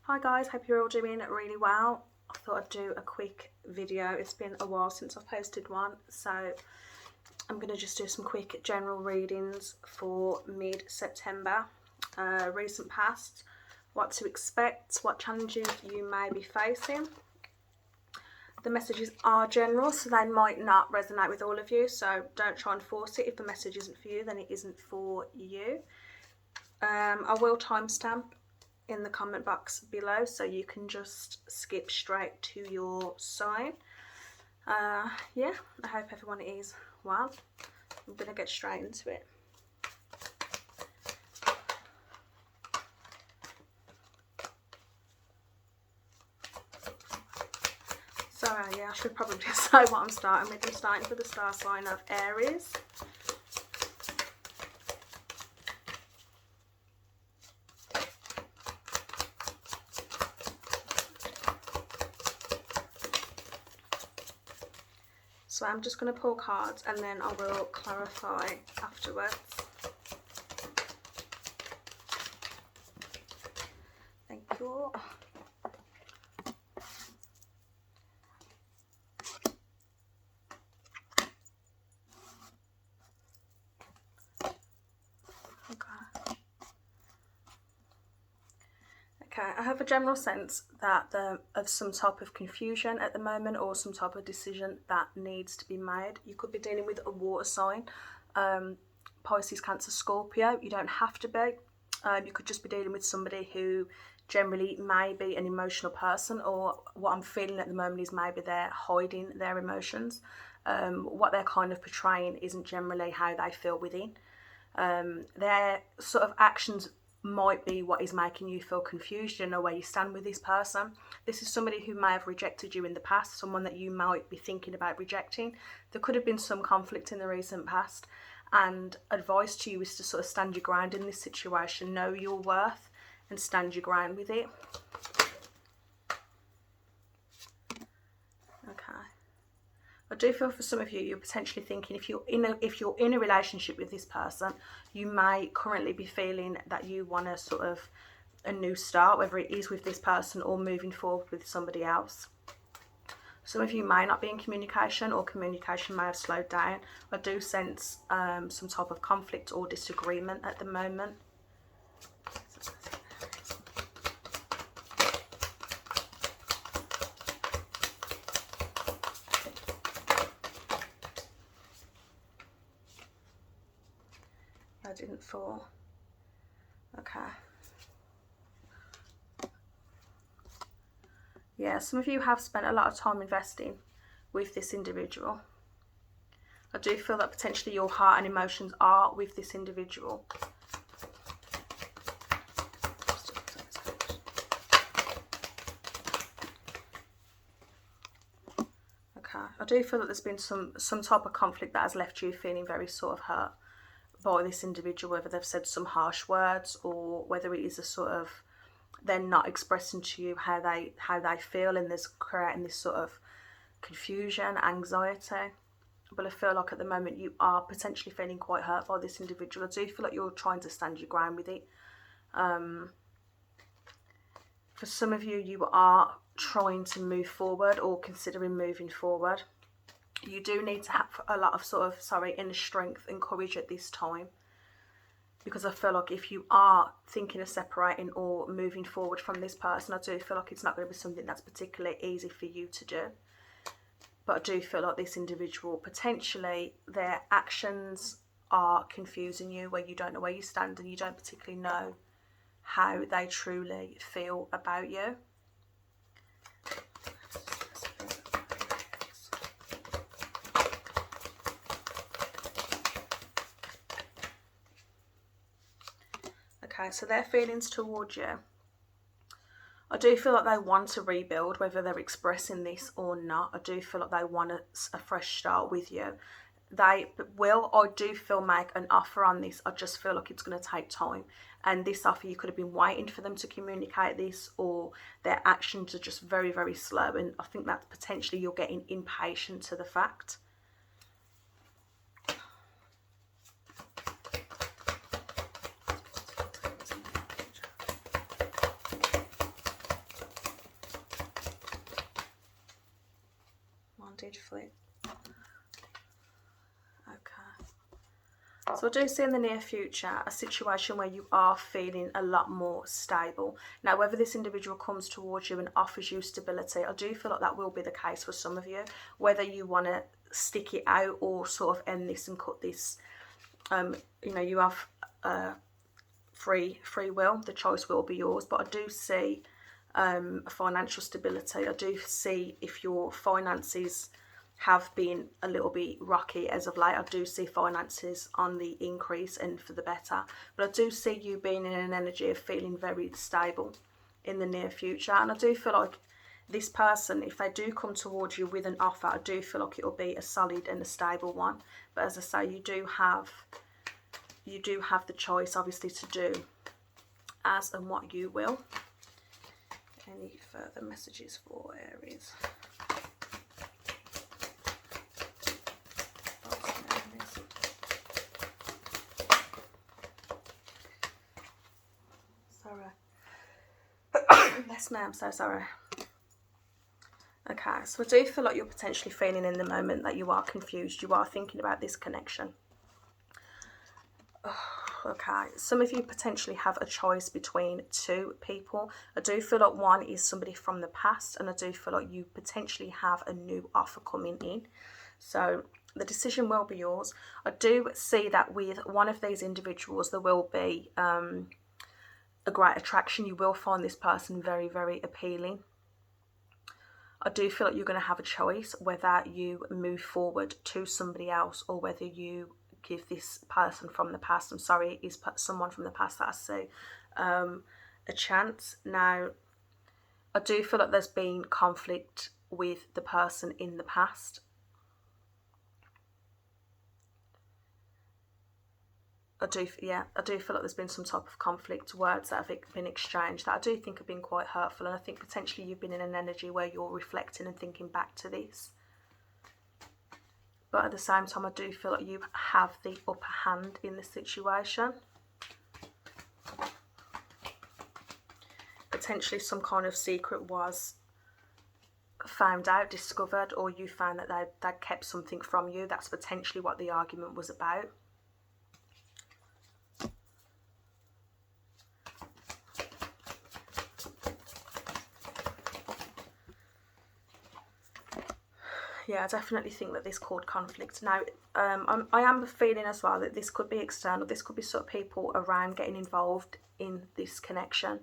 Hi guys, hope you're all doing really well. I thought I'd do a quick video. It's been a while since I've posted one, so I'm going to just do some quick general readings for mid-September, recent past, what to expect, what challenges you may be facing. The messages are general, so they might not resonate with all of you, so don't try and force it. If the message isn't for you, then it isn't for you. I will timestamp in the comment box below, so you can just skip straight to your sign. Yeah, I hope everyone is well. I'm gonna get straight into it. So yeah, I should probably say what I'm starting with. I'm starting for the star sign of Aries. So I'm just going to pull cards and then I will clarify afterwards. Thank you. Okay, I have a general sense that of some type of confusion at the moment, or some type of decision that needs to be made. You could be dealing with a water sign, Pisces, Cancer, Scorpio. You don't have to be. You could just be dealing with somebody who generally may be an emotional person, or what I'm feeling at the moment is maybe they're hiding their emotions. What they're kind of portraying isn't generally how they feel within. Their sort of actions might be what is making you feel confused. You know where you stand with this person. This is somebody who may have rejected you in the past, someone that you might be thinking about rejecting. There could have been some conflict in the recent past, and advice to you is to sort of stand your ground in this situation, know your worth and stand your ground with it. Okay. I do feel for some of you, you're potentially thinking if you're in a relationship with this person, you may currently be feeling that you want a sort of a new start, whether it is with this person or moving forward with somebody else. Some of you may not be in communication, or communication may have slowed down. I do sense some type of conflict or disagreement at the moment. I didn't fall. Okay. Yeah, some of you have spent a lot of time investing with this individual. I do feel that potentially your heart and emotions are with this individual. Okay, I do feel that there's been some type of conflict that has left you feeling very sort of hurt by this individual, whether they've said some harsh words or whether it is a sort of they're not expressing to you how they feel, and there's creating this sort of confusion, anxiety. But I feel like at the moment you are potentially feeling quite hurt by this individual. I do feel like you're trying to stand your ground with it. For some of you, you are trying to move forward or considering moving forward. You do need to have a lot of inner strength and courage at this time, because I feel like if you are thinking of separating or moving forward from this person, I do feel like it's not going to be something that's particularly easy for you to do. But I do feel like this individual, potentially their actions are confusing you, where you don't know where you stand and you don't particularly know how they truly feel about you. Okay, so their feelings towards you. I do feel like they want to rebuild, whether they're expressing this or not. I do feel like they want a fresh start with you. They will, I do feel, make an offer on this. I just feel like it's going to take time. And this offer, you could have been waiting for them to communicate this, or their actions are just very, very slow. And I think that potentially you're getting impatient to the fact. did flip. Okay. So I do see in the near future a situation where you are feeling a lot more stable. Now, whether this individual comes towards you and offers you stability, I do feel like that will be the case for some of you. Whether you want to stick it out or sort of end this and cut this, you know, you have free will. The choice will be yours. But I do see financial stability. I do see if your finances have been a little bit rocky as of late, I do see finances on the increase and for the better. But I do see you being in an energy of feeling very stable in the near future. And I do feel like this person, if they do come towards you with an offer, I do feel like it will be a solid and a stable one. But as I say, you do have the choice, obviously, to do as and what you will. Any further messages for Aries? Yes, ma'am, so sorry. Okay, so I do feel like you're potentially feeling in the moment that you are confused. You are thinking about this connection. Okay, some of you potentially have a choice between two people. I do feel like one is somebody from the past, and I do feel like you potentially have a new offer coming in. So the decision will be yours. I do see that with one of these individuals, there will be a great attraction. You will find this person very, very appealing. I do feel like you're going to have a choice whether you move forward to somebody else or whether you give this person from the past, I'm sorry, it is someone from the past that I see, a chance. Now, I do feel like there's been conflict with the person in the past. I do feel like there's been some type of conflict, words that have been exchanged that I do think have been quite hurtful, and I think potentially you've been in an energy where you're reflecting and thinking back to this. But at the same time, I do feel like you have the upper hand in the situation. Potentially some kind of secret was found out, discovered, or you found that they'd kept something from you. That's potentially what the argument was about. Yeah, I definitely think that this caused conflict. Now, I am feeling as well that this could be external. This could be sort of people around getting involved in this connection.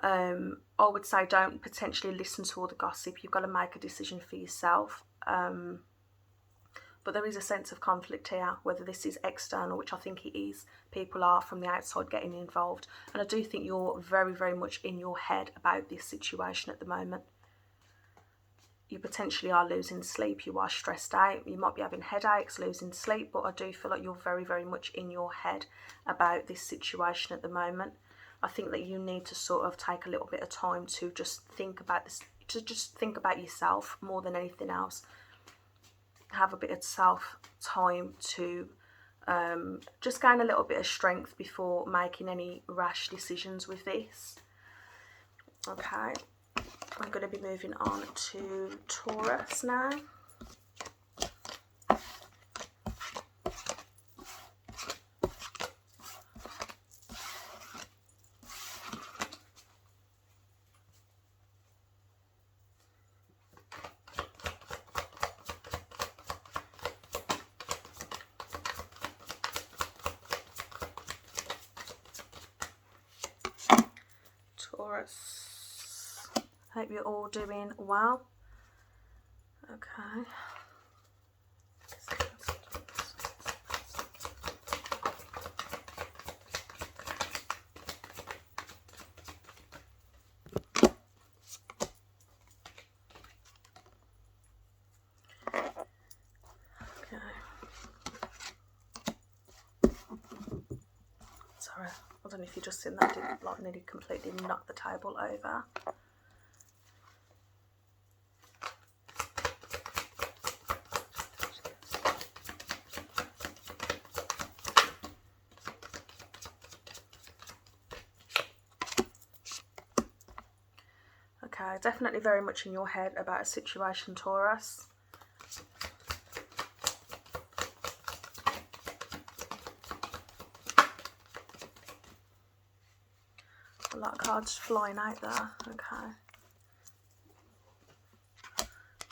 I would say don't potentially listen to all the gossip. You've got to make a decision for yourself. But there is a sense of conflict here, whether this is external, which I think it is. People are from the outside getting involved. And I do think you're very, very much in your head about this situation at the moment. You potentially are losing sleep, you are stressed out, you might be having headaches, losing sleep, but I do feel like you're very, very much in your head about this situation at the moment. I think that you need to sort of take a little bit of time to just think about this, to just think about yourself more than anything else. Have a bit of self-time to just gain a little bit of strength before making any rash decisions with this. Okay. I'm going to be moving on to Taurus now. Taurus. Hope you're all doing well. Okay. Sorry, I don't know if you just seen that, did like nearly completely knock the table over. Okay, definitely very much in your head about a situation, Taurus. lot of cards flying out there. Okay.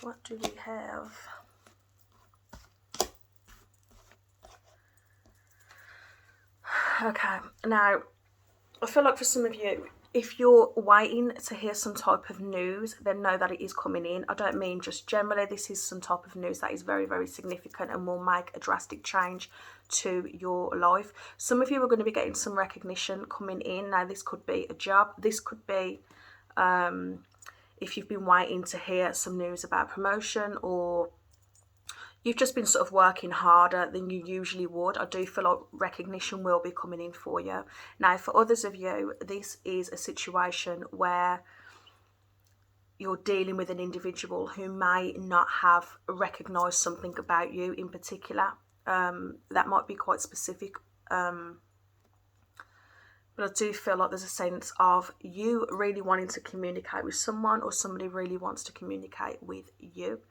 What do we have? Okay, now I feel like for some of you, if you're waiting to hear some type of news, then know that it is coming in. I don't mean just generally, this is some type of news that is very, very significant and will make a drastic change to your life. Some of you are going to be getting some recognition coming in. Now, this could be a job. This could be if you've been waiting to hear some news about promotion, or you've just been sort of working harder than you usually would. I do feel like recognition will be coming in for you. Now, for others of you, this is a situation where you're dealing with an individual who may not have recognised something about you in particular. That might be quite specific. But I do feel like there's a sense of you really wanting to communicate with someone, or somebody really wants to communicate with you.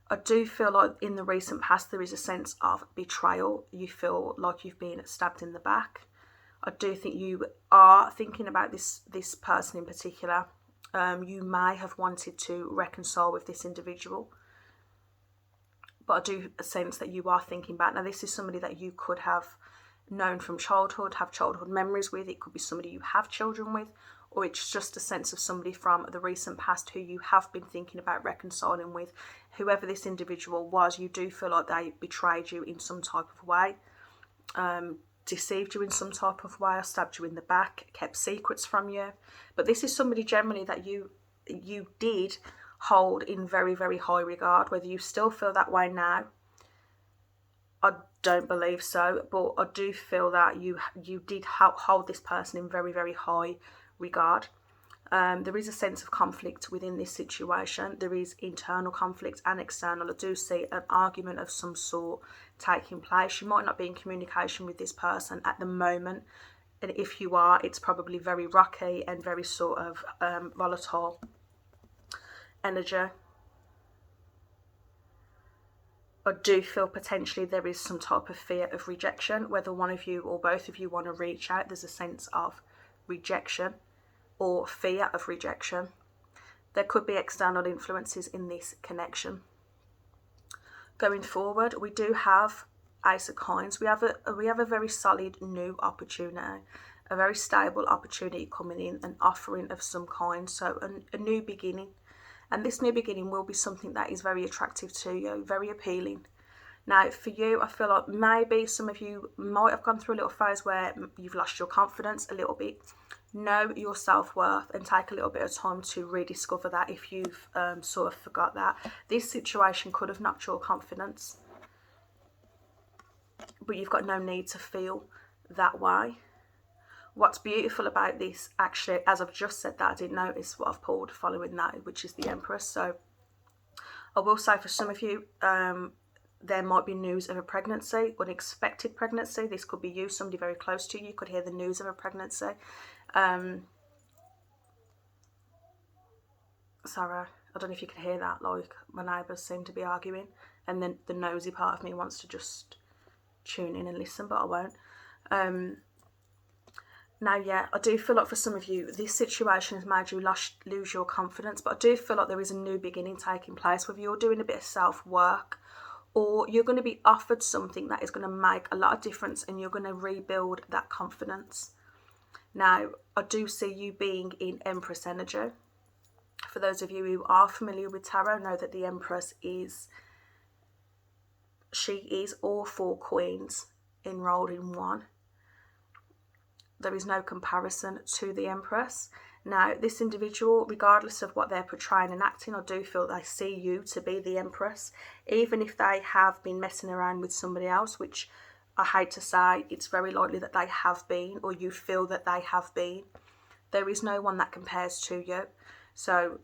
I do feel like in the recent past there is a sense of betrayal. You feel like you've been stabbed in the back. I do think you are thinking about this person in particular. You may have wanted to reconcile with this individual, but I do sense that you are thinking about, now this is somebody that you could have known from childhood, have childhood memories with. It could be somebody you have children with, or it's just a sense of somebody from the recent past who you have been thinking about reconciling with. Whoever this individual was, you do feel like they betrayed you in some type of way, deceived you in some type of way, or stabbed you in the back, kept secrets from you. But this is somebody generally that you did hold in very, very high regard. Whether you still feel that way now, I don't believe so, but I do feel that you did hold this person in very, very high regard. There is a sense of conflict within this situation. There is internal conflict and external. I do see an argument of some sort taking place. You might not be in communication with this person at the moment, and if you are, it's probably very rocky and very sort of volatile energy. I do feel potentially there is some type of fear of rejection, whether one of you or both of you want to reach out. There's a sense of rejection or fear of rejection. There could be external influences in this connection. Going forward, we do have Ace of Coins. We have a very solid new opportunity, a very stable opportunity coming in, an offering of some kind, so a new beginning. And this new beginning will be something that is very attractive to you, very appealing. Now, for you, I feel like maybe some of you might have gone through a little phase where you've lost your confidence a little bit. Know your self-worth and take a little bit of time to rediscover that if you've sort of forgot that. This situation could have knocked your confidence, but you've got no need to feel that way. What's beautiful about this, actually, as I've just said that, I didn't notice what I've pulled following that, which is the Empress. So I will say for some of you, there might be news of a pregnancy, unexpected pregnancy. This could be you, somebody very close to you. You could hear the news of a pregnancy. Sorry, I don't know if you can hear that, like my neighbours seem to be arguing, and then the nosy part of me wants to just tune in and listen, but I won't. Now, yeah, I do feel like for some of you, this situation has made you lose your confidence, but I do feel like there is a new beginning taking place, whether you're doing a bit of self-work or you're going to be offered something that is going to make a lot of difference and you're going to rebuild that confidence. Now, I do see you being in Empress energy. For those of you who are familiar with tarot, know that the Empress is all four queens enrolled in one. There is no comparison to the Empress. Now, this individual, regardless of what they're portraying and acting, I do feel they see you to be the Empress, even if they have been messing around with somebody else, which I hate to say, it's very likely that they have been, or you feel that they have been. There is no one that compares to you, so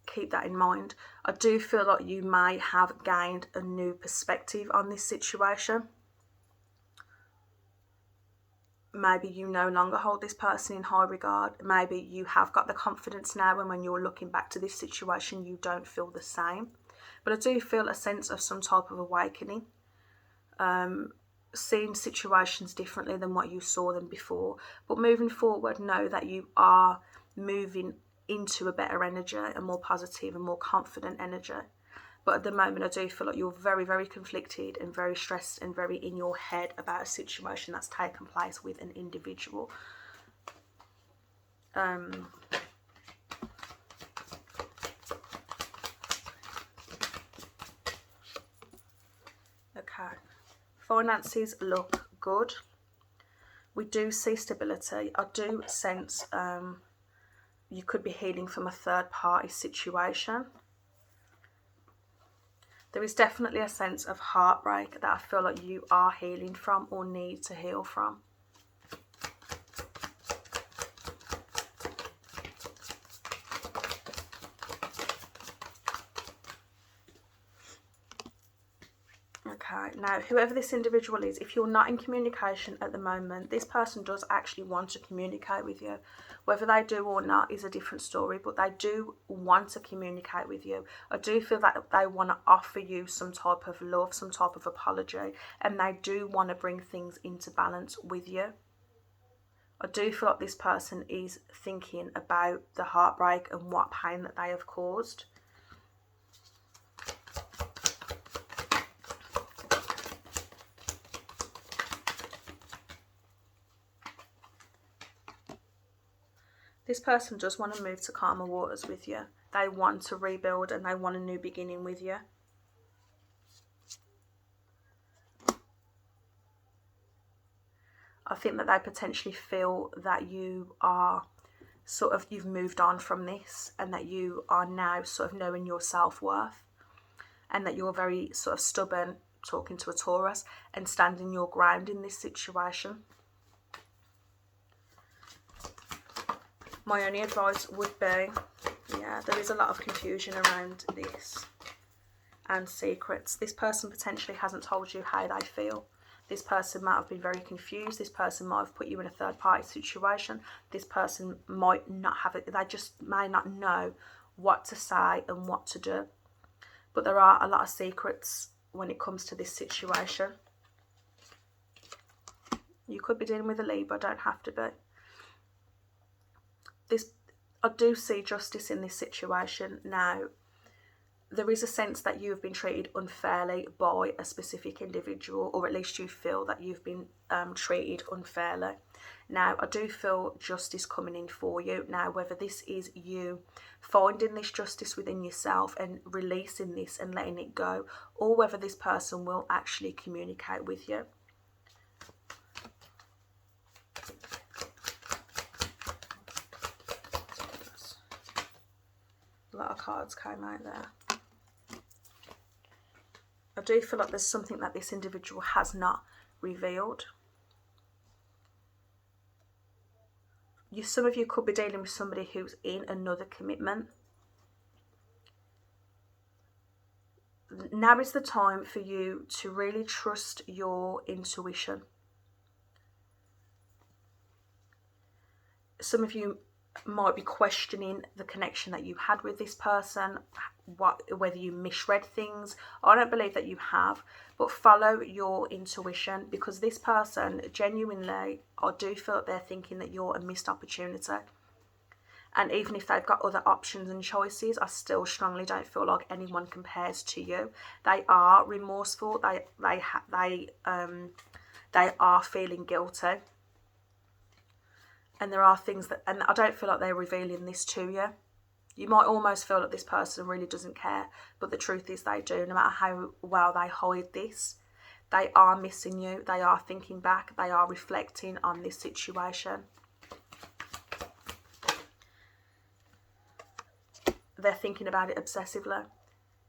keep that in mind. I do feel like you may have gained a new perspective on this situation. Maybe you no longer hold this person in high regard. Maybe you have got the confidence now, and when you're looking back to this situation, you don't feel the same. But I do feel a sense of some type of awakening. seeing situations differently than what you saw them before. But moving forward, know that you are moving into a better energy, a more positive and more confident energy. But at the moment, I do feel like you're very, very conflicted and very stressed and very in your head about a situation that's taken place with an individual. Okay. Finances look good. We do see stability. I do sense you could be healing from a third party situation. There is definitely a sense of heartbreak that I feel like you are healing from or need to heal from. Okay, now whoever this individual is, if you're not in communication at the moment, this person does actually want to communicate with you. Whether they do or not is a different story, but they do want to communicate with you. I do feel that they want to offer you some type of love, some type of apology, and they do want to bring things into balance with you. I do feel like this person is thinking about the heartbreak and what pain that they have caused. This person does want to move to calmer waters with you. They want to rebuild and they want a new beginning with you. I think that they potentially feel that you are you've moved on from this and that you are now sort of knowing your self-worth, and that you're very sort of stubborn, talking to a Taurus, and standing your ground in this situation. My only advice would be, yeah, there is a lot of confusion around this and secrets. This person potentially hasn't told you how they feel. This person might have been very confused. This person might have put you in a third party situation. This person might not have it. They just may not know what to say and what to do. But there are a lot of secrets when it comes to this situation. You could be dealing with a Libra, don't have to be. I do see justice in this situation. Now, there is a sense that you have been treated unfairly by a specific individual, or at least you feel that you've been treated unfairly. Now, I do feel justice coming in for you. Now, whether this is you finding this justice within yourself and releasing this and letting it go, or whether this person will actually communicate with you. A lot of cards came out there. I do feel like there's something that this individual has not revealed. Some of you could be dealing with somebody who's in another commitment. Now is the time for you to really trust your intuition. Some of you might be questioning the connection that you had with this person, whether you misread things. I don't believe that you have, but follow your intuition, because this person, genuinely, I do feel that they're thinking that you're a missed opportunity. And even if they've got other options and choices, I still strongly don't feel like anyone compares to you. They are remorseful. They are feeling guilty. And there are things that, and I don't feel like they're revealing this to you. You might almost feel that this person really doesn't care, but the truth is they do. No matter how well they hide this, they are missing you. They are thinking back. They are reflecting on this situation. They're thinking about it obsessively.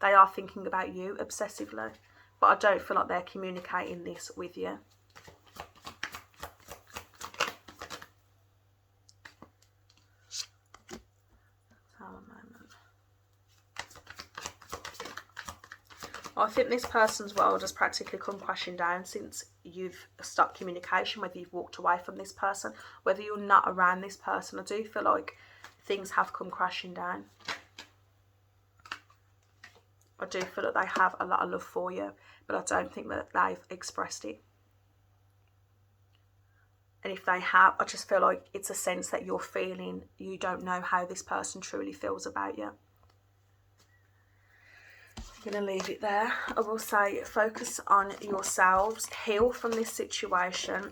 They are thinking about you obsessively, but I don't feel like they're communicating this with you. I think this person's world has practically come crashing down since you've stopped communication, whether you've walked away from this person, whether you're not around this person. I do feel like things have come crashing down. I do feel that they have a lot of love for you, but I don't think that they've expressed it. And if they have, I just feel like it's a sense that you're feeling you don't know how this person truly feels about you. I'm going to leave it there. I will say focus on yourselves, heal from this situation.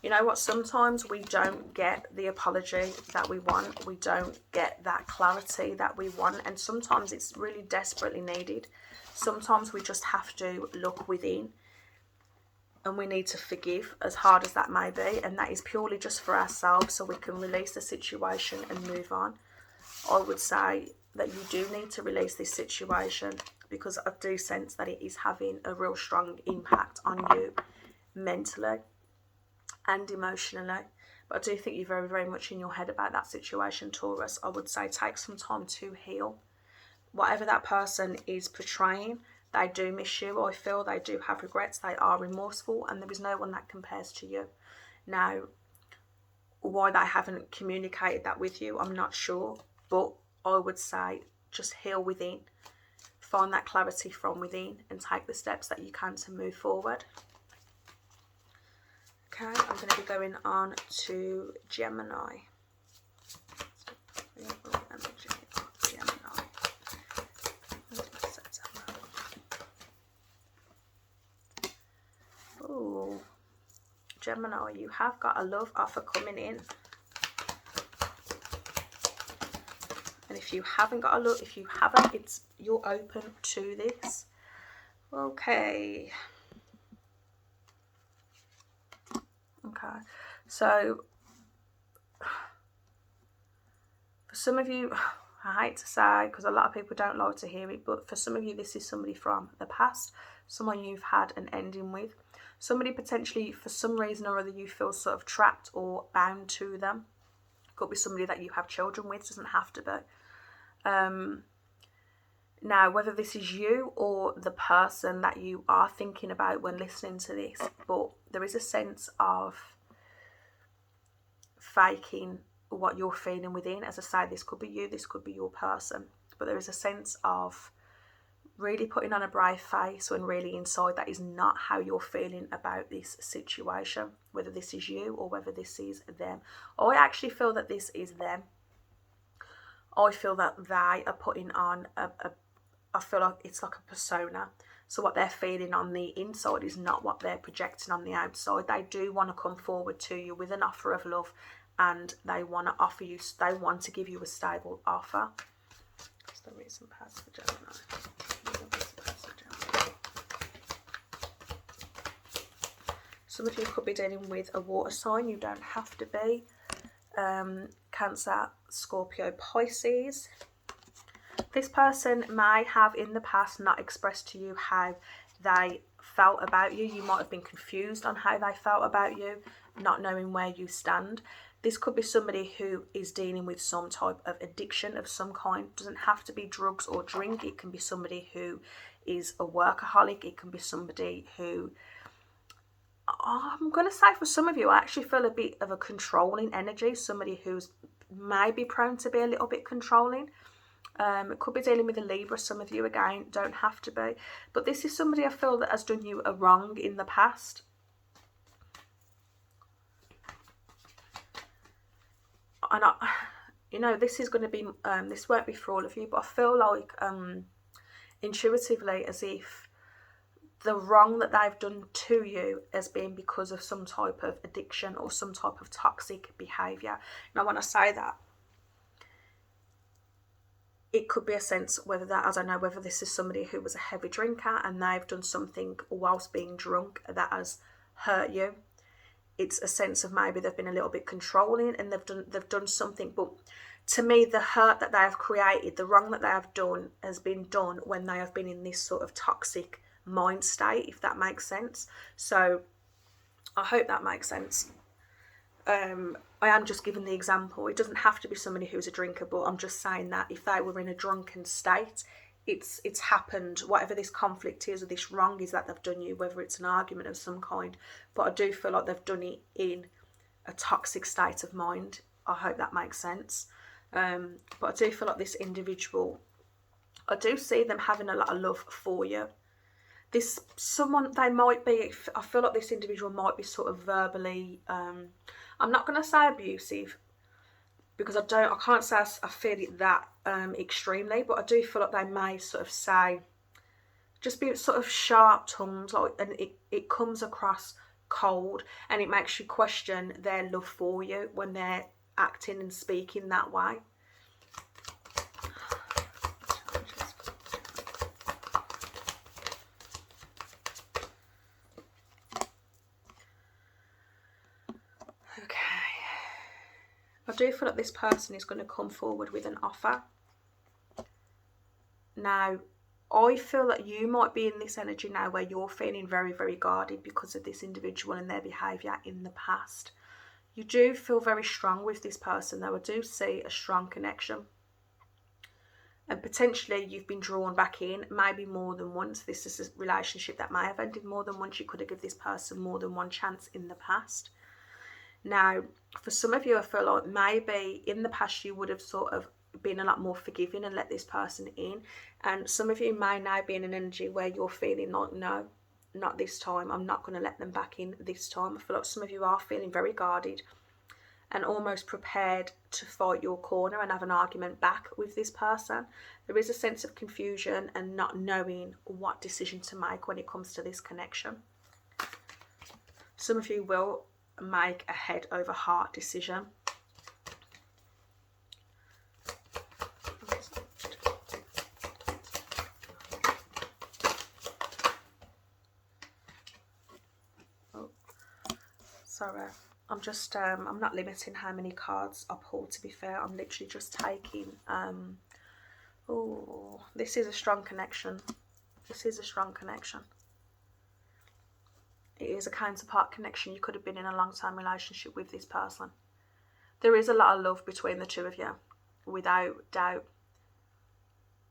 You know what, sometimes we don't get the apology that we want. We don't get that clarity that we want. And sometimes it's really desperately needed. Sometimes we just have to look within. And we need to forgive, as hard as that may be. And that is purely just for ourselves, so we can release the situation and move on. I would say that you do need to release this situation, because I do sense that it is having a real strong impact on you mentally and emotionally. But I do think you're very, very much in your head about that situation, Taurus. I would say take some time to heal. Whatever that person is portraying, they do miss you. I feel they do have regrets. They are remorseful, and there is no one that compares to you. Now, why they haven't communicated that with you, I'm not sure. But I would say just heal within. Find that clarity from within and take the steps that you can to move forward. Okay, I'm going to be going on to Gemini. Ooh, Gemini, you have got a love offer coming in. And if you haven't got a look, if you haven't, you're open to this. Okay. Okay. So for some of you, I hate to say, because a lot of people don't like to hear it, but for some of you, this is somebody from the past, someone you've had an ending with, somebody potentially for some reason or other you feel sort of trapped or bound to them. Could be somebody that you have children with, doesn't have to be. Now, whether this is you or the person that you are thinking about when listening to this, but there is a sense of faking what you're feeling within. As I say, this could be you, this could be your person, but there is a sense of really putting on a brave face when really inside that is not how you're feeling about this situation, whether this is you or whether this is them. I actually feel that this is them. I feel that they are putting on I feel like it's like a persona. So what they're feeling on the inside is not what they're projecting on the outside. They do want to come forward to you with an offer of love, and they want to offer you, they want to give you a stable offer. That's the reason pass for Gemini. Some of you could be dealing with a water sign. You don't have to be. Cancer, Scorpio, Pisces. This person may have in the past not expressed to you how they felt about you. You might have been confused on how they felt about you, not knowing where you stand. This could be somebody who is dealing with some type of addiction of some kind. It doesn't have to be drugs or drink. It can be somebody who is a workaholic. It can be somebody who, I'm going to say for some of you, I actually feel a bit of a controlling energy. Somebody who's maybe prone to be a little bit controlling. It could be dealing with a Libra. Some of you, again, don't have to be. But this is somebody I feel that has done you a wrong in the past. And you know, this is going to be, this won't be for all of you, but I feel like intuitively as if the wrong that they've done to you has been because of some type of addiction or some type of toxic behaviour. Now, when I say that, it could be a sense whether that, I don't know, whether this is somebody who was a heavy drinker and they've done something whilst being drunk that has hurt you. It's a sense of maybe they've been a little bit controlling and they've done something. But to me, the hurt that they have created, the wrong that they have done, has been done when they have been in this sort of toxic mind state, if that makes sense. So I hope that makes sense. I am just giving the example. It doesn't have to be somebody who's a drinker, but I'm just saying that if they were in a drunken state, it's happened. Whatever this conflict is or this wrong is that they've done you, whether it's an argument of some kind. But I do feel like they've done it in a toxic state of mind. I hope that makes sense. But I do feel like this individual, I do see them having a lot of love for you. this someone, they might be, I feel like this individual might be sort of verbally, I'm not going to say abusive, because I can't say I feel it that extremely, but I do feel like they may sort of say, just be sort of sharp tongues, like, and it comes across cold, and it makes you question their love for you when they're acting and speaking that way. I do feel like this person is going to come forward with an offer. Now, I feel that you might be in this energy now where you're feeling very, very guarded because of this individual and their behaviour in the past. You do feel very strong with this person, though. I do see a strong connection. And potentially you've been drawn back in, maybe more than once. This is a relationship that may have ended more than once. You could have given this person more than one chance in the past. Now, for some of you, I feel like maybe in the past you would have sort of been a lot more forgiving and let this person in. And some of you may now be in an energy where you're feeling like, no, not this time. I'm not going to let them back in this time. I feel like some of you are feeling very guarded and almost prepared to fight your corner and have an argument back with this person. There is a sense of confusion and not knowing what decision to make when it comes to this connection. Some of you will make a head over heart decision. Oh, sorry, I'm just I'm not limiting how many cards I pull, to be fair. I'm literally just taking oh, this is a strong connection. This is a strong connection. It is a counterpart connection. You could have been in a long-term relationship with this person. There is a lot of love between the two of you, without doubt.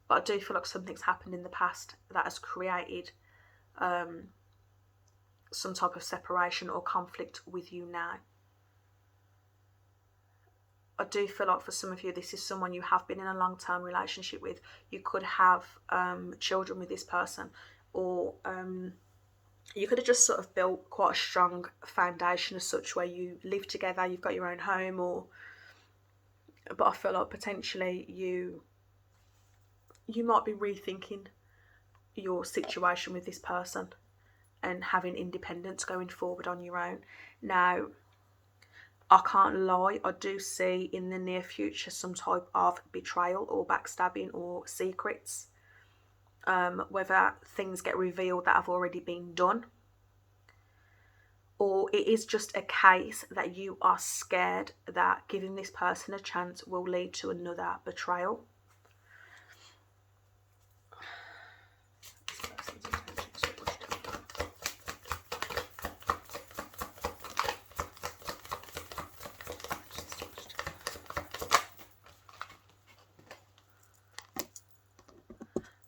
But I do feel like something's happened in the past that has created some type of separation or conflict with you now. I do feel like for some of you, this is someone you have been in a long-term relationship with. You could have children with this person, or you could have just sort of built quite a strong foundation as such, where you live together, you've got your own home, or, but I feel like potentially you might be rethinking your situation with this person and having independence going forward on your own. Now, I can't lie, I do see in the near future some type of betrayal or backstabbing or secrets. Whether things get revealed that have already been done, or it is just a case that you are scared that giving this person a chance will lead to another betrayal.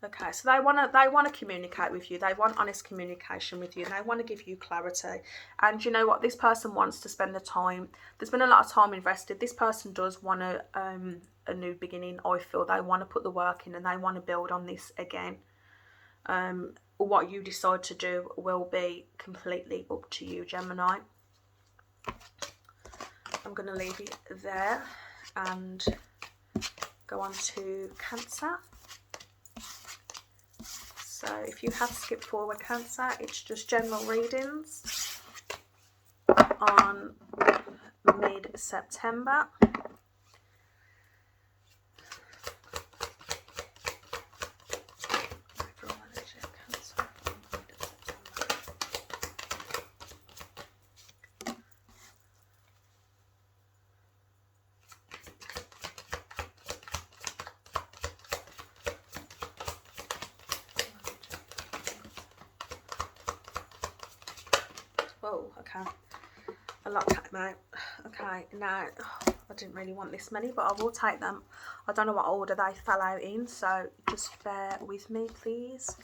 Okay, so they want to communicate with you. They want honest communication with you. And they want to give you clarity. And you know what? This person wants to spend the time. There's been a lot of time invested. This person does want a new beginning, I feel. They want to put the work in and they want to build on this again. What you decide to do will be completely up to you, Gemini. I'm going to leave it there and go on to Cancer. So if you have skipped forward, Cancer, it's just general readings on mid-September. Oh, okay. A lot came out. Okay, now, I didn't really want this many, but I will take them. I don't know what order they fell out in, so just bear with me, please.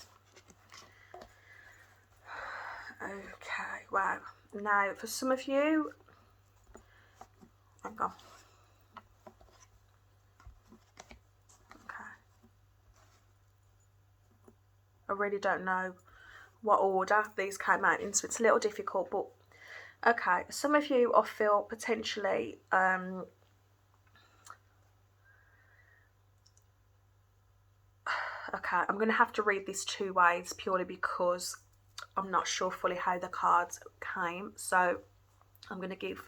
Okay, wow. Now, for some of you, hang on. Okay. I really don't know what order these came out in, so it's a little difficult. But okay, some of you I feel potentially okay, I'm going to have to read this two ways purely because I'm not sure fully how the cards came. So I'm going to give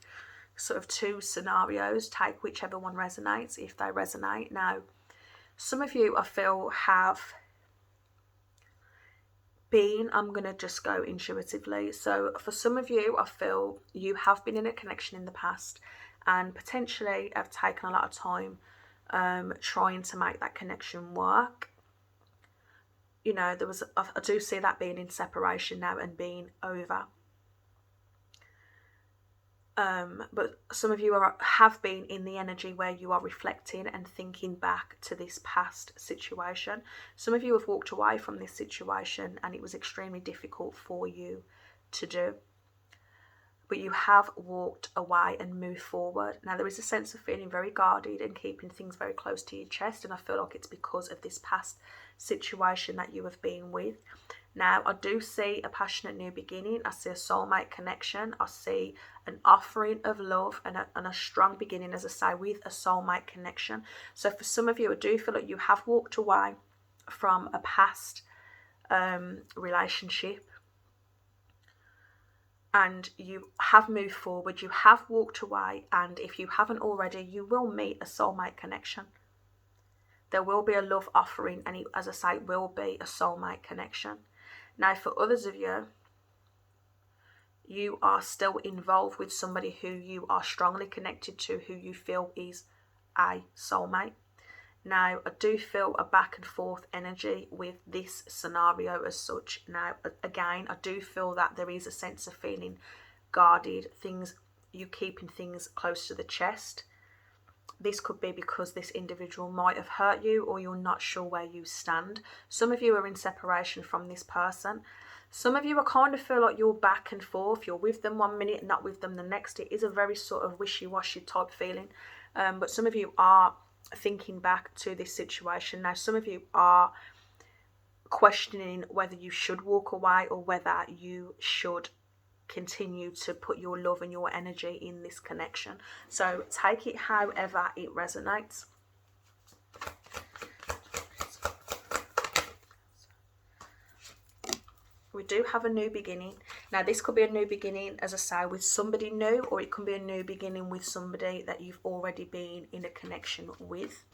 sort of two scenarios, take whichever one resonates if they resonate. Now, some of you I feel have been, I'm going to just go intuitively. So for some of you, I feel you have been in a connection in the past and potentially have taken a lot of time trying to make that connection work. You know, I do see that being in separation now and being over. But some of you have been in the energy where you are reflecting and thinking back to this past situation. Some of you have walked away from this situation and it was extremely difficult for you to do. But you have walked away and moved forward. Now, there is a sense of feeling very guarded and keeping things very close to your chest, and I feel like it's because of this past situation that you have been with. Now, I do see a passionate new beginning. I see a soulmate connection. I see an offering of love and a strong beginning, as I say, with a soulmate connection. So for some of you, I do feel like you have walked away from a past relationship and you have moved forward. You have walked away, and if you haven't already, you will meet a soulmate connection. There will be a love offering, and it, as I say, will be a soulmate connection. Now, for others of you, you are still involved with somebody who you are strongly connected to, who you feel is a soulmate. Now, I do feel a back and forth energy with this scenario as such. Now, again, I do feel that there is a sense of feeling guarded, you keeping things close to the chest. This could be because this individual might have hurt you, or you're not sure where you stand. Some of you are in separation from this person. Some of you are kind of feel like you're back and forth. You're with them one minute, not with them the next. It is a very sort of wishy-washy type feeling. But some of you are thinking back to this situation. Now, some of you are questioning whether you should walk away or whether you should continue to put your love and your energy in this connection. So take it however it resonates. We do have a new beginning. Now, this could be a new beginning, as I say, with somebody new, or it could be a new beginning with somebody that you've already been in a connection with.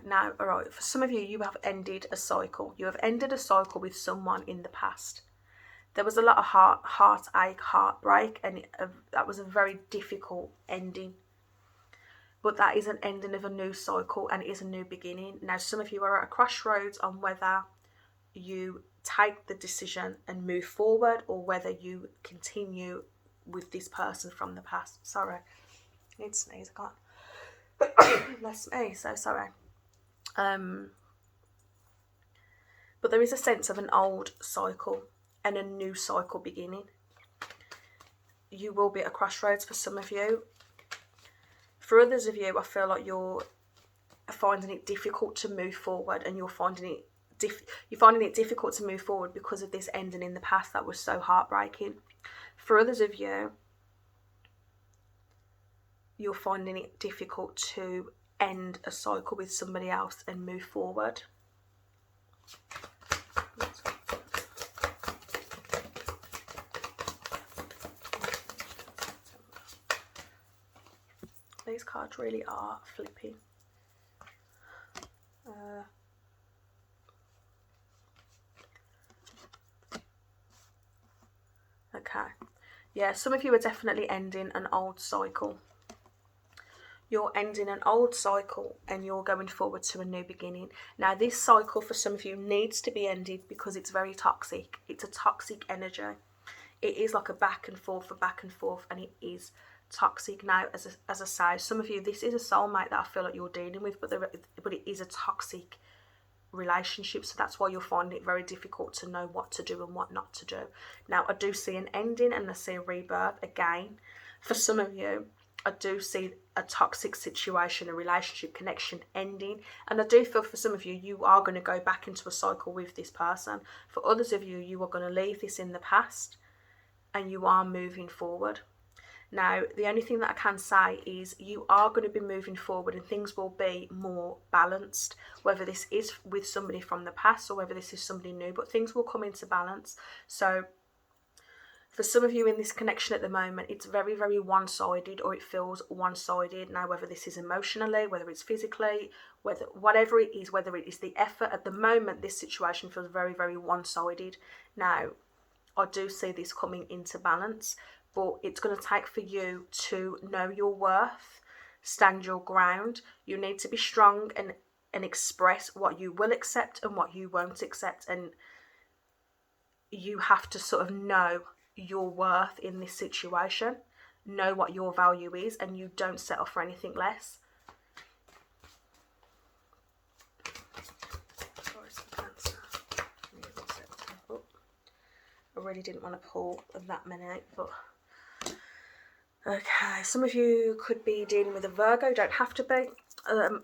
Now, all right, for some of you, you have ended a cycle. You have ended a cycle with someone in the past. There was a lot of heartache, heartbreak, and that was a very difficult ending. But that is an ending of a new cycle, and it is a new beginning. Now, some of you are at a crossroads on whether you take the decision and move forward, or whether you continue with this person from the past. Sorry, I need to sneeze, I can't. Bless me, so sorry. But there is a sense of an old cycle and a new cycle beginning. You will be at a crossroads for some of you. For others of you, I feel like you're finding it difficult to move forward, and you're finding it difficult to move forward because of this ending in the past that was so heartbreaking. For others of you, you're finding it difficult to end a cycle with somebody else and move forward. These cards really are flipping. Okay. Yeah, some of you are definitely ending an old cycle. You're ending an old cycle and you're going forward to a new beginning. Now, this cycle for some of you needs to be ended because it's very toxic. It's a toxic energy. It is like a back and forth, and it is toxic. Now, as I say, some of you, this is a soulmate that I feel like you're dealing with, but it is a toxic relationship, so that's why you'll find it very difficult to know what to do and what not to do. Now, I do see an ending and I see a rebirth again. For some of you, I do see a toxic situation, a relationship connection ending, and I do feel for some of you, you are going to go back into a cycle with this person. For others of you, you are going to leave this in the past and you are moving forward. Now, the only thing that I can say is you are going to be moving forward and things will be more balanced, whether this is with somebody from the past or whether this is somebody new, but things will come into balance. So for some of you in this connection at the moment, it's very, very one-sided, or it feels one-sided. Now, whether this is emotionally, whether it's physically, whatever it is, whether it is the effort, at the moment, this situation feels very, very one-sided. Now, I do see this coming into balance, but it's going to take for you to know your worth, stand your ground. You need to be strong and express what you will accept and what you won't accept. And you have to sort of know your worth in this situation, know what your value is, and you don't settle for anything less. I really didn't want to pull that many, but okay, some of you could be dealing with a Virgo, don't have to be.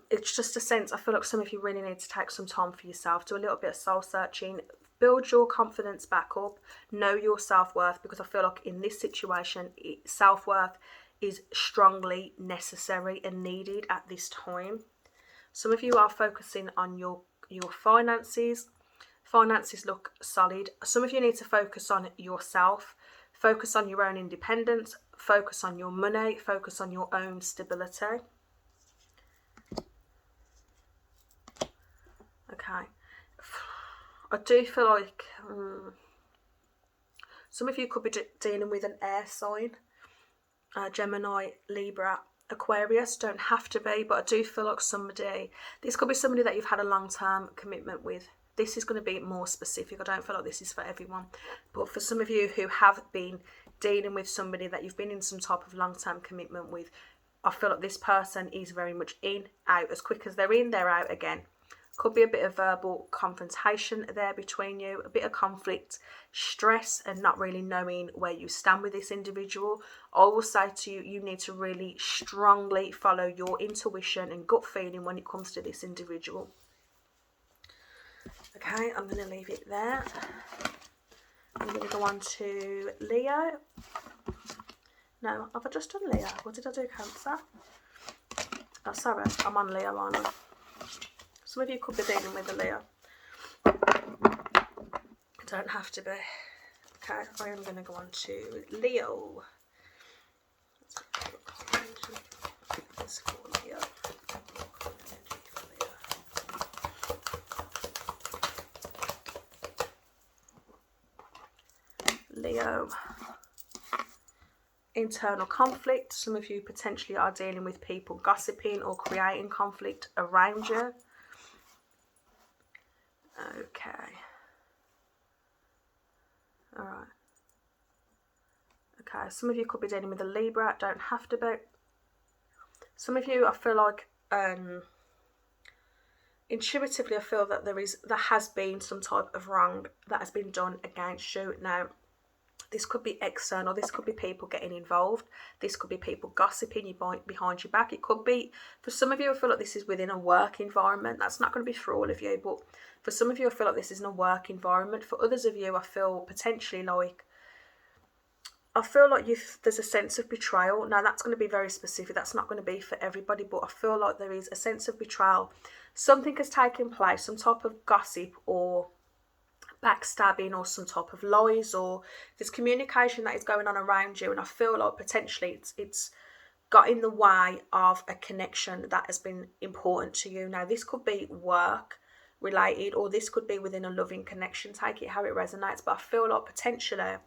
It's just a sense, I feel like some of you really need to take some time for yourself, do a little bit of soul searching, build your confidence back up, know your self-worth, because I feel like in this situation, self-worth is strongly necessary and needed at this time. Some of you are focusing on your finances. Finances look solid. Some of you need to focus on yourself, focus on your own independence, focus on your money, focus on your own stability. Okay. I do feel like some of you could be dealing with an air sign, Gemini, Libra, Aquarius. Don't have to be, but I do feel like this could be somebody that you've had a long-term commitment with. This is going to be more specific. I don't feel like this is for everyone, but for some of you who have been dealing with somebody that you've been in some type of long-term commitment with, I feel like this person is very much in, out. As quick as they're in, they're out again. Could be a bit of verbal confrontation there between you, a bit of conflict, stress, and not really knowing where you stand with this individual. I will say to you, you need to really strongly follow your intuition and gut feeling when it comes to this individual. Okay, I'm going to leave it there. I'm going to go on to Leo. No, have I just done Leo? Or did I do Cancer? Oh, sorry, I'm on Leo, aren't I? Some of you could be dealing with a Leo. Don't have to be. Okay, I am going to go on to Leo. Let's call Leo. Leo. Internal conflict. Some of you potentially are dealing with people gossiping or creating conflict around you. Okay. Alright. Okay, some of you could be dealing with a Libra, don't have to be. Some of you, I feel like, intuitively, I feel that there has been some type of wrong that has been done against you. Now, this could be external, this could be people getting involved, this could be people gossiping you behind your back. It could be, for some of you, I feel like this is within a work environment. That's not going to be for all of you, but for some of you, I feel like this is in a work environment. For others of you, I feel potentially like, there's a sense of betrayal. Now, that's going to be very specific. That's not going to be for everybody, but I feel like there is a sense of betrayal. Something has taken place, some type of gossip or backstabbing or some type of lies, or there's communication that is going on around you, and I feel like potentially it's got in the way of a connection that has been important to you. Now, this could be work related, or this could be within a loving connection. Take it how it resonates, but I feel like potentially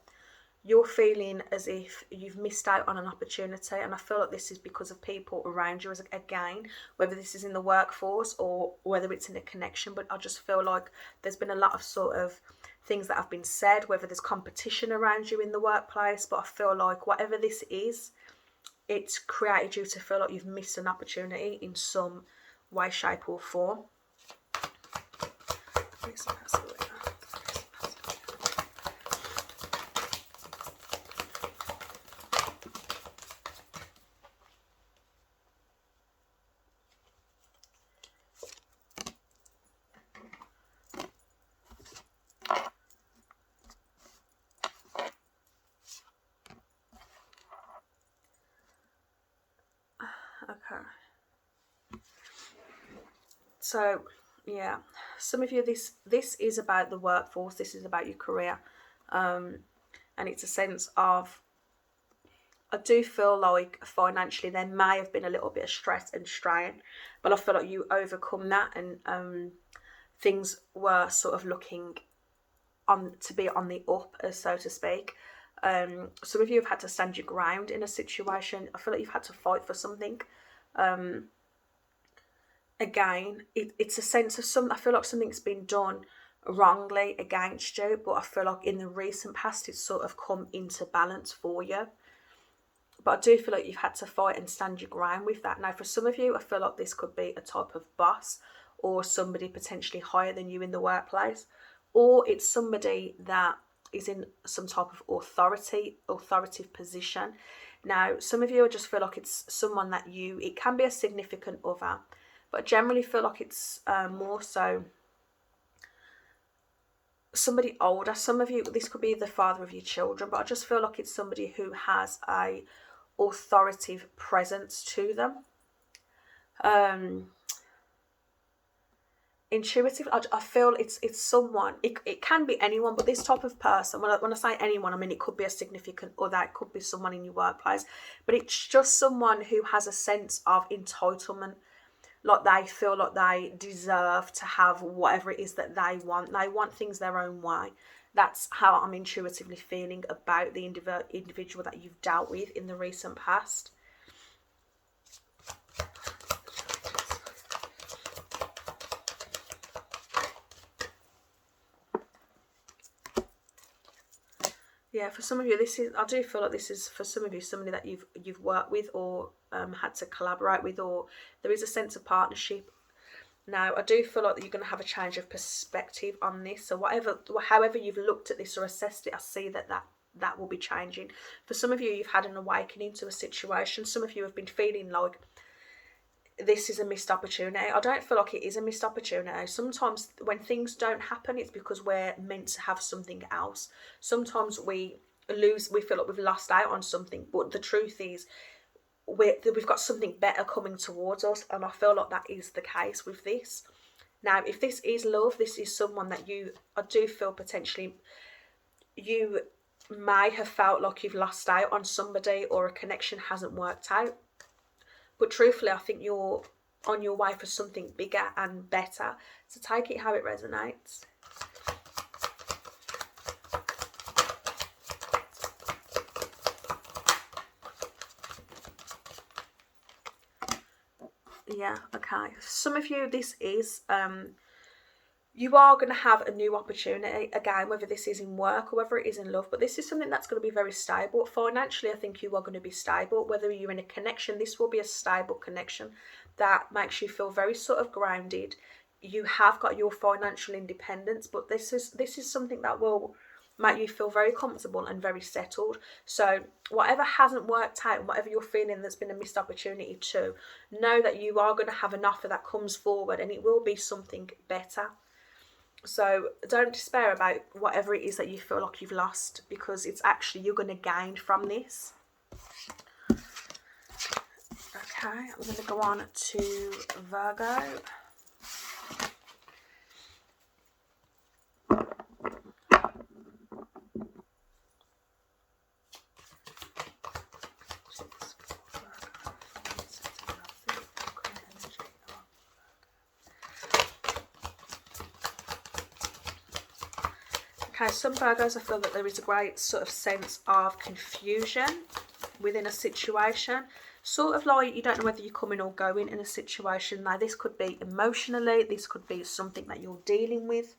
you're feeling as if you've missed out on an opportunity, and I feel like this is because of people around you, again, whether this is in the workforce or whether it's in a connection. But I just feel like there's been a lot of sort of things that have been said, whether there's competition around you in the workplace, but I feel like whatever this is, it's created you to feel like you've missed an opportunity in some way, shape or form. Recent past career. Okay. So, yeah, some of you, this is about the workforce. This is about your career, and it's a sense of, I do feel like financially there may have been a little bit of stress and strain, but I feel like you overcome that, and things were sort of looking on to be on the up, as so to speak. Some of you have had to stand your ground in a situation. I feel like you've had to fight for something. Again, it's a sense of I feel like something's been done wrongly against you, but I feel like in the recent past it's sort of come into balance for you. But I do feel like you've had to fight and stand your ground with that. Now, for some of you, I feel like this could be a type of boss or somebody potentially higher than you in the workplace, or it's somebody that is in some type of authoritative position. Now, some of you, I just feel like it's someone that it can be a significant other, but I generally feel like it's more so somebody older. Some of you, this could be the father of your children, but I just feel like it's somebody who has a authoritative presence to them. Intuitive, I feel it's someone, it can be anyone, but this type of person, when I say anyone, I mean it could be a significant other, it could be someone in your workplace, but it's just someone who has a sense of entitlement, like they feel like they deserve to have whatever it is that they want things their own way. That's how I'm intuitively feeling about the individual that you've dealt with in the recent past. Yeah, for some of you, I do feel like this is, for some of you, somebody that you've worked with or had to collaborate with, or there is a sense of partnership. Now, I do feel like you're going to have a change of perspective on this. So however you've looked at this or assessed it, I see that will be changing. For some of you, you've had an awakening to a situation. Some of you have been feeling like this is a missed opportunity. I don't feel like it is a missed opportunity. Sometimes when things don't happen, it's because we're meant to have something else. Sometimes we feel like we've lost out on something, but the truth is we've got something better coming towards us, and I feel like that is the case with this. Now, if this is love, this is someone that I do feel potentially you may have felt like you've lost out on somebody or a connection hasn't worked out. But truthfully, I think you're on your way for something bigger and better. So take it how it resonates. Yeah, okay. Some of you, this is, you are going to have a new opportunity, again, whether this is in work or whether it is in love, but this is something that's going to be very stable. Financially, I think you are going to be stable. Whether you're in a connection, this will be a stable connection that makes you feel very sort of grounded. You have got your financial independence, but this is something that will make you feel very comfortable and very settled. So whatever hasn't worked out and whatever you're feeling that's been a missed opportunity to, know that you are going to have an offer that comes forward and it will be something better. So don't despair about whatever it is that you feel like you've lost, because it's actually, you're going to gain from this. Okay, I'm going to go on to Virgo. Okay, some Virgos, I feel that there is a great sort of sense of confusion within a situation. Sort of like you don't know whether you're coming or going in a situation. Now, this could be emotionally, this could be something that you're dealing with.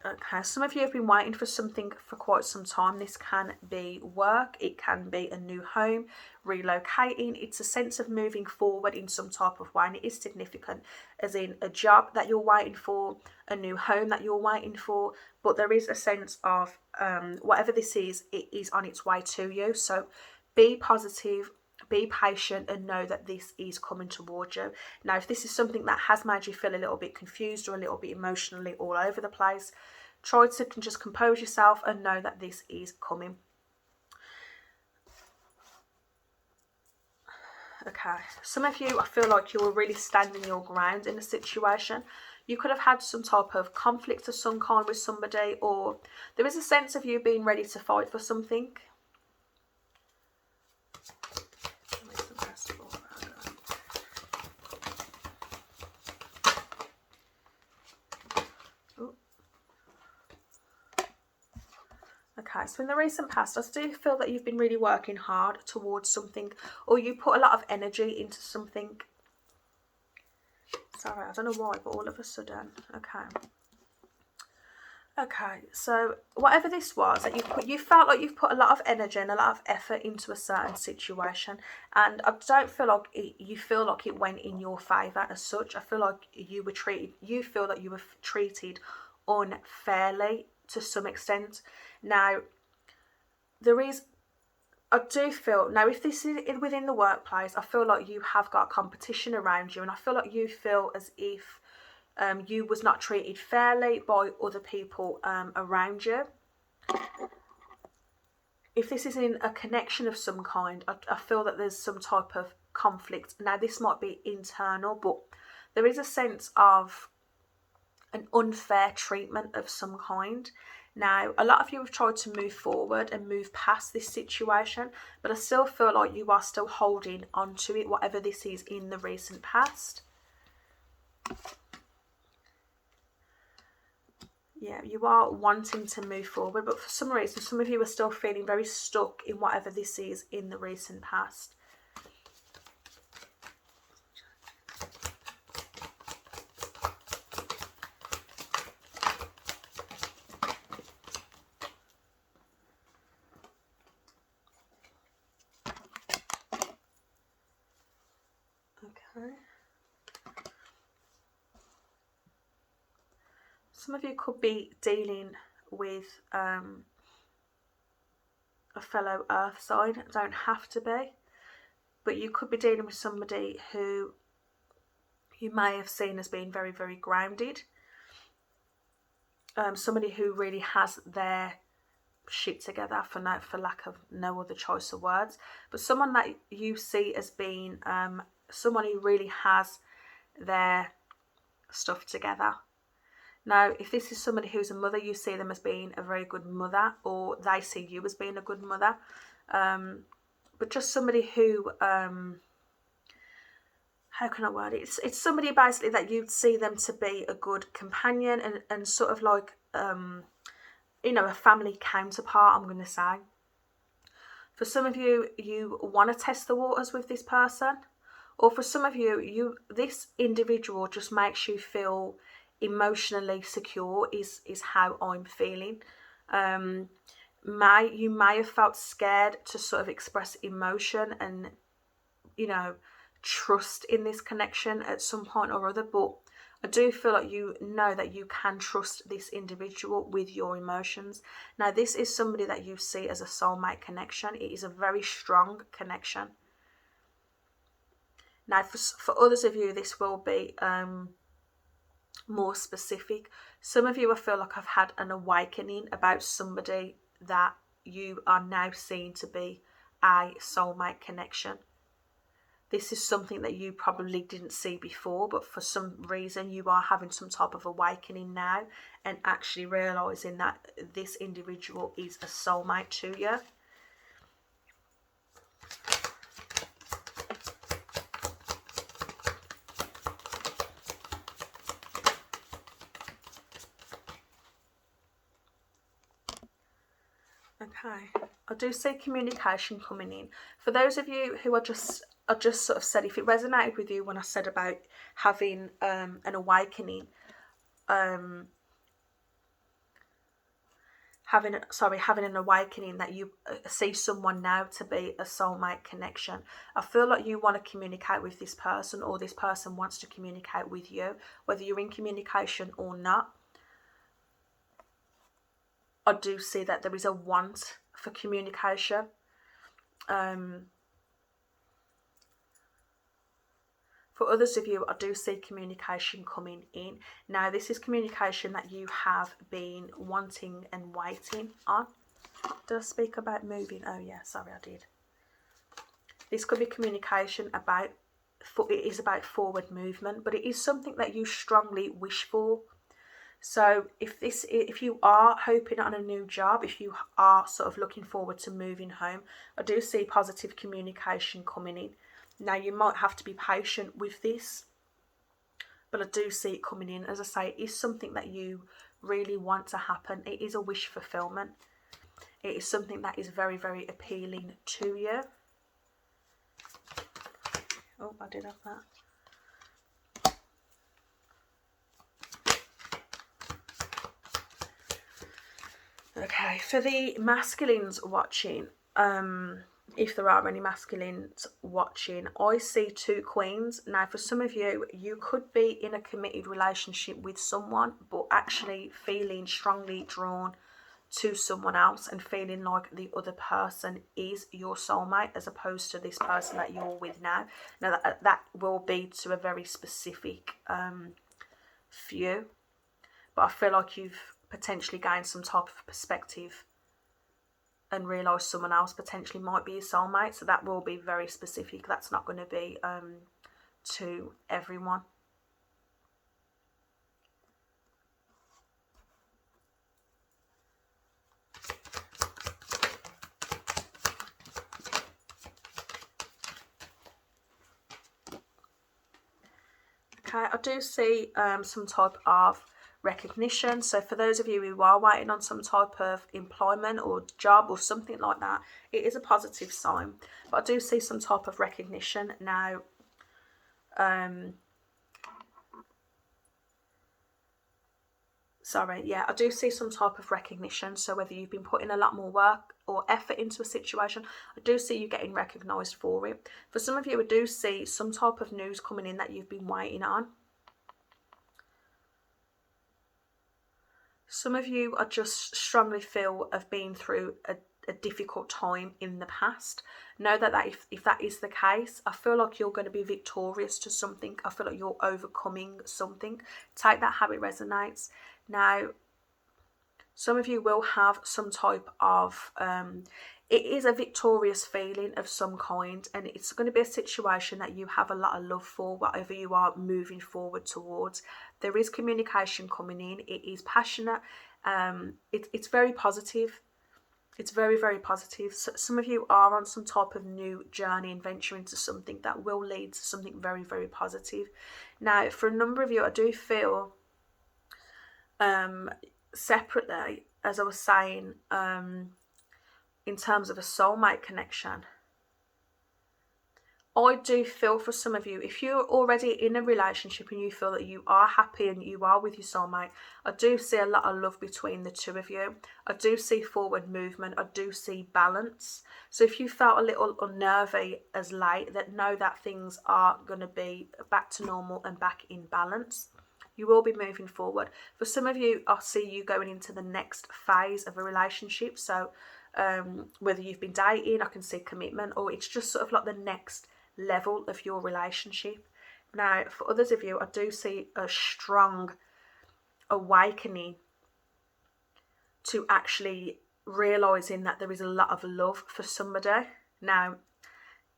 Okay, some of you have been waiting for something for quite some time. This can be work, it can be a new home, relocating. It's a sense of moving forward in some type of way, and it is significant, as in a job that you're waiting for, a new home that you're waiting for. But there is a sense of whatever this is, it is on its way to you. So be positive, be patient, and know that this is coming towards you. Now, if this is something that has made you feel a little bit confused or a little bit emotionally all over the place, try to just compose yourself and know that this is coming. Okay, some of you, I feel like you were really standing your ground in a situation. You could have had some type of conflict of some kind with somebody, or there is a sense of you being ready to fight for something. Okay, so in the recent past, I do feel that you've been really working hard towards something, or you put a lot of energy into something. Sorry, I don't know why, but all of a sudden, okay, so whatever this was that you felt like you've put a lot of energy and a lot of effort into a certain situation, and I don't feel like you feel like it went in your favour as such. I feel like you feel that you were treated unfairly to some extent. Now, I do feel, now if this is within the workplace, I feel like you have got competition around you, and I feel like you feel as if you was not treated fairly by other people around you. If this is in a connection of some kind, I feel that there's some type of conflict. Now, this might be internal, but there is a sense of an unfair treatment of some kind. Now, a lot of you have tried to move forward and move past this situation, but I still feel like you are still holding on to it, whatever this is in the recent past. Yeah, you are wanting to move forward, but for some reason, some of you are still feeling very stuck in whatever this is in the recent past. Okay. Some of you could be dealing with a fellow earth sign. Don't have to be, but you could be dealing with somebody who you may have seen as being very, very grounded. Somebody who really has their shit together, for lack of no other choice of words, but someone that you see as being someone who really has their stuff together. Now, if this is somebody who's a mother, you see them as being a very good mother, or they see you as being a good mother. But just somebody who, how can I word it? It's somebody basically that you'd see them to be a good companion and sort of like, a family counterpart, I'm going to say. For some of you, you want to test the waters with this person. Or for some of you, this individual just makes you feel emotionally secure, is how I'm feeling. You may have felt scared to sort of express emotion and trust in this connection at some point or other, but I do feel like you know that you can trust this individual with your emotions. Now, this is somebody that you see as a soulmate connection. It is a very strong connection. Now, for others of you, this will be more specific. Some of you, I feel like, have had an awakening about somebody that you are now seeing to be a soulmate connection. This is something that you probably didn't see before, but for some reason you are having some type of awakening now and actually realising that this individual is a soulmate to you. Okay, I do see communication coming in. For those of you who I just sort of said, if it resonated with you when I said about having an awakening, having an awakening that you see someone now to be a soulmate connection. I feel like you want to communicate with this person, or this person wants to communicate with you, whether you're in communication or not. I do see that there is a want for communication. For others of you, I do see communication coming in. Now, this is communication that you have been wanting and waiting on. Did I speak about moving? Oh yeah, sorry, I did. This could be communication about, it is about forward movement, but it is something that you strongly wish for. So if you are hoping on a new job, if you are sort of looking forward to moving home, I do see positive communication coming in. Now, you might have to be patient with this, but I do see it coming in. As I say, it is something that you really want to happen. It is a wish fulfillment. It is something that is very, very appealing to you. Oh, I did have that. Okay, for the masculines watching, if there are any masculines watching, I see 2 queens. Now, for some of you, you could be in a committed relationship with someone, but actually feeling strongly drawn to someone else and feeling like the other person is your soulmate as opposed to this person that you're with now. Now, that will be to a very specific few, but I feel like you've potentially gained some type of perspective and realise someone else potentially might be your soulmate. So that will be very specific. That's not going to be to everyone. Okay, I do see some type of recognition. So for those of you who are waiting on some type of employment or job or something like that, it is a positive sign. But I do see some type of recognition. Now, I do see some type of recognition. So whether you've been putting a lot more work or effort into a situation, I do see you getting recognised for it. For some of you, I do see some type of news coming in that you've been waiting on. Some of you are just strongly feel of being through a difficult time in the past. Know that if that is the case, I feel like you're going to be victorious to something. I feel like you're overcoming something. Take that how it resonates. Now, some of you will have some type of, it is a victorious feeling of some kind, and it's going to be a situation that you have a lot of love for, whatever you are moving forward towards. There is communication coming in. It is passionate. It's very positive. It's very, very positive. So some of you are on some type of new journey and venture into something that will lead to something very, very positive. Now, for a number of you, I do feel separately, as I was saying, in terms of a soulmate connection, I do feel for some of you, if you're already in a relationship and you feel that you are happy and you are with your soulmate, I do see a lot of love between the two of you. I do see forward movement. I do see balance. So if you felt a little unnervy as late, that know that things are going to be back to normal and back in balance. You will be moving forward. For some of you, I see you going into the next phase of a relationship. So whether you've been dating, I can see commitment, or it's just sort of like the next level of your relationship. Now, for others of you, I do see a strong awakening to actually realising that there is a lot of love for somebody. Now,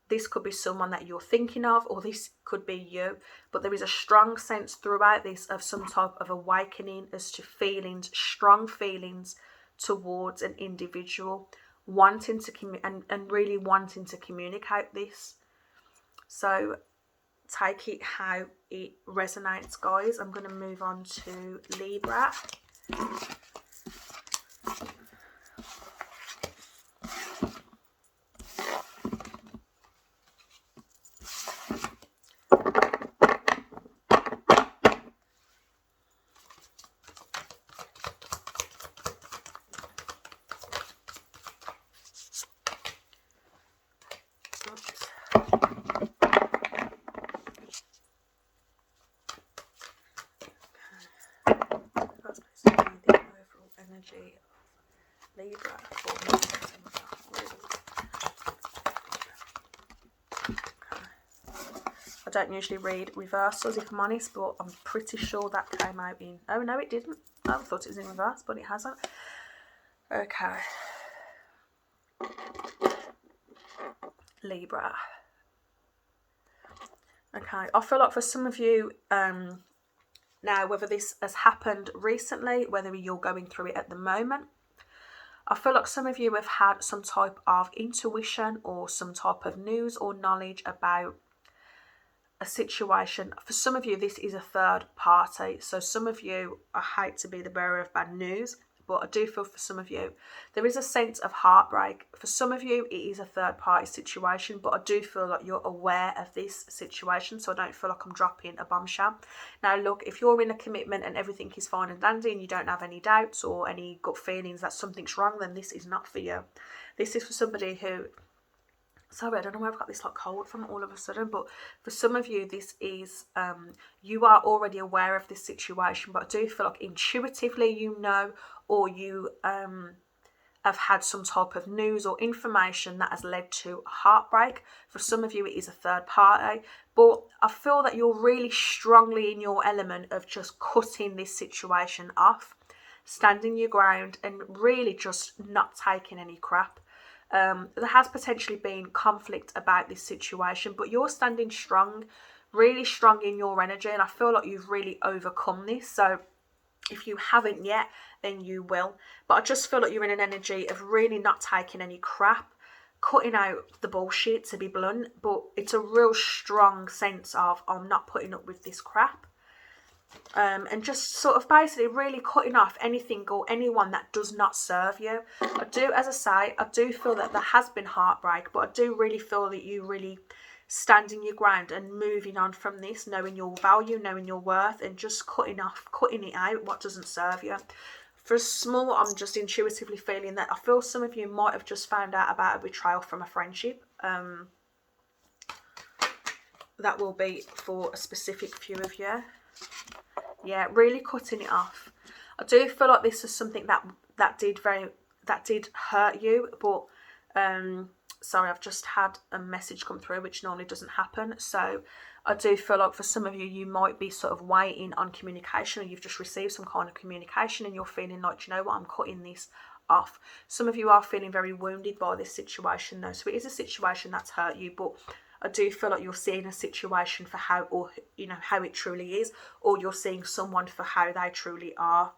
this could be someone that you're thinking of, or this could be you, but there is a strong sense throughout this of some type of awakening as to feelings, strong feelings towards an individual, wanting to and really wanting to communicate this. So take it how it resonates, guys. I'm going to move on to Libra. Libra for me. I don't usually read reversals if I'm honest, but I'm pretty sure that came out in... Oh, no, it didn't. I thought it was in reverse, but it hasn't. Okay. Libra. Okay, I feel like for some of you, now whether this has happened recently, whether you're going through it at the moment, I feel like some of you have had some type of intuition or some type of news or knowledge about a situation. For some of you, this is a third party. So some of you, I hate to be the bearer of bad news, but I do feel for some of you, there is a sense of heartbreak. For some of you, it is a third party situation, but I do feel like you're aware of this situation. So I don't feel like I'm dropping a bombshell. Now, look, if you're in a commitment and everything is fine and dandy and you don't have any doubts or any gut feelings that something's wrong, then this is not for you. This is for somebody who... Sorry, I don't know where I've got this like cold from all of a sudden, but for some of you, this is, you are already aware of this situation, but I do feel like intuitively you know, or you have had some type of news or information that has led to a heartbreak. For some of you, it is a third party, but I feel that you're really strongly in your element of just cutting this situation off, standing your ground, and really just not taking any crap. There has potentially been conflict about this situation, but you're standing strong, really strong in your energy, and I feel like you've really overcome this. So if you haven't yet, then you will. But I just feel like you're in an energy of really not taking any crap, cutting out the bullshit, to be blunt, but it's a real strong sense of, I'm not putting up with this crap. And just sort of basically really cutting off anything or anyone that does not serve you. I do, as I say, I do feel that there has been heartbreak, but I do really feel that you really standing your ground and moving on from this, knowing your value, knowing your worth, and just cutting it out what doesn't serve you. For a small, I'm just intuitively feeling that I feel some of you might have just found out about a betrayal from a friendship. That will be for a specific few of you. Yeah, really cutting it off. I do feel like this is something that did hurt you, but sorry, I've just had a message come through which normally doesn't happen. So I do feel like for some of you, you might be sort of waiting on communication, or you've just received some kind of communication and you're feeling like, you know what, I'm cutting this off. Some of you are feeling very wounded by this situation though, so it is a situation that's hurt you, but I do feel like you're seeing a situation for how, or you know, how it truly is, or you're seeing someone for how they truly are.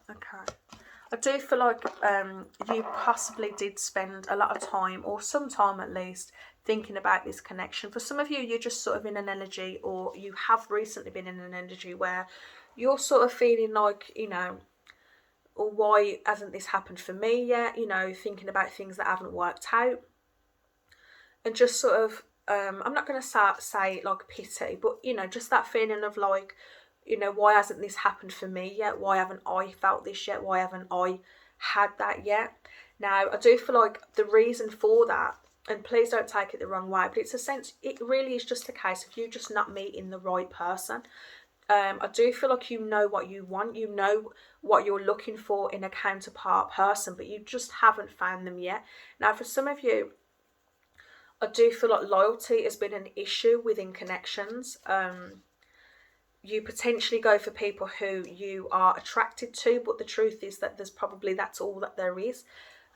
Okay. I do feel like you possibly did spend a lot of time, or some time at least, thinking about this connection. For some of you, you're just sort of in an energy, or you have recently been in an energy where you're sort of feeling like, you know, or why hasn't this happened for me yet? You know, thinking about things that haven't worked out. And just sort of, I'm not going to say like pity, but, you know, just that feeling of like, you know, why hasn't this happened for me yet? Why haven't I felt this yet? Why haven't I had that yet? Now, I do feel like the reason for that, and please don't take it the wrong way, but it's a sense, it really is just a case of you just not meeting the right person. I do feel like you know what you want, you know what you're looking for in a counterpart person, but you just haven't found them yet. Now, for some of you, I do feel like loyalty has been an issue within connections. You potentially go for people who you are attracted to, but the truth is that that's all that there is.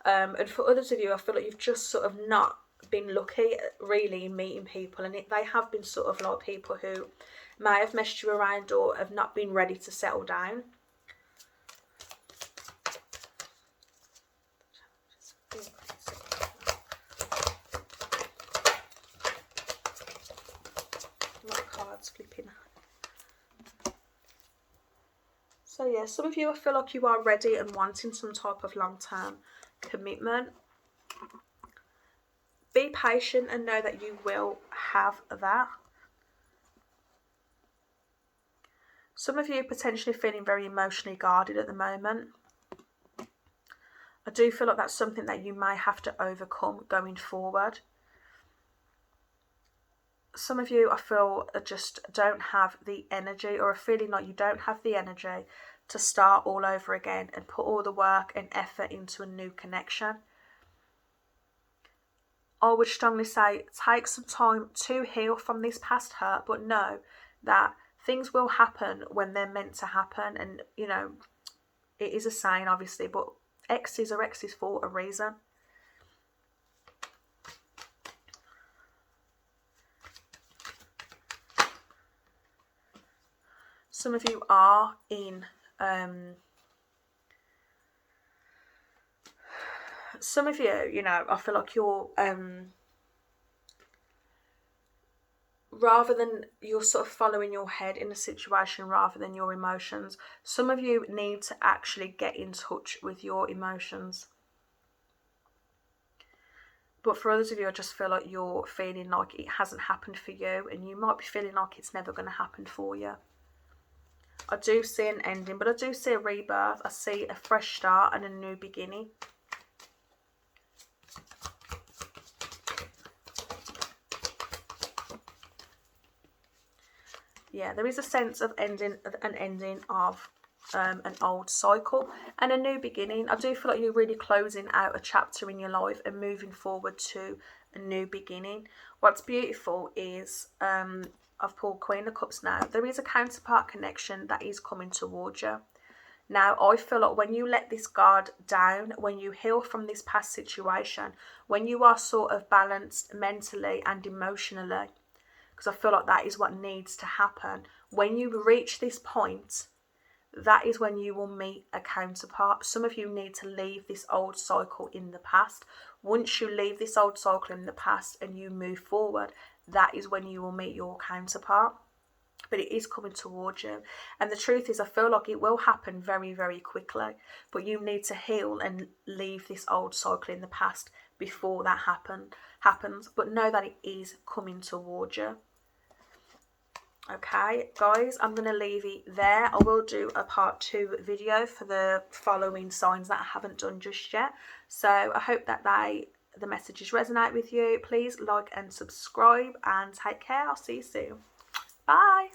And for others of you, I feel like you've just sort of not been lucky really in meeting people, and they have been sort of like people who may have messed you around or have not been ready to settle down. My card's flipping. So yeah, some of you, I feel like you are ready and wanting some type of long-term commitment. Be patient and know that you will have that. Some of you are potentially feeling very emotionally guarded at the moment. I do feel like that's something that you may have to overcome going forward. some of you, I feel, just don't have the energy, or are feeling like you don't have the energy to start all over again and put all the work and effort into a new connection. I would strongly say take some time to heal from this past hurt, but know that things will happen when they're meant to happen. And, you know, it is a saying, obviously, but exes are exes for a reason. Some of you are in some of you, you know, I feel like you're rather than you're sort of following your head in a situation rather than your emotions. Some of you need to actually get in touch with your emotions. But for others of you, I just feel like you're feeling like it hasn't happened for you, and you might be feeling like it's never going to happen for you. I do see an ending, but I do see a rebirth. I see a fresh start and a new beginning. Yeah, there is a sense of an ending of an old cycle and a new beginning. I do feel like you're really closing out a chapter in your life and moving forward to a new beginning. What's beautiful is I've pulled Queen of Cups now. There is a counterpart connection that is coming towards you. Now, I feel like when you let this guard down, when you heal from this past situation, when you are sort of balanced mentally and emotionally, because I feel like that is what needs to happen. When you reach this point, that is when you will meet a counterpart. Some of you need to leave this old cycle in the past. Once you leave this old cycle in the past and you move forward, that is when you will meet your counterpart. But it is coming towards you. And the truth is, I feel like it will happen very, very quickly. But you need to heal and leave this old cycle in the past before that happens. But know that it is coming towards you. Okay, guys, I'm going to leave it there. I will do a part 2 video for the following signs that I haven't done just yet. So I hope that the messages resonate with you. Please like and subscribe, and take care. I'll see you soon. Bye.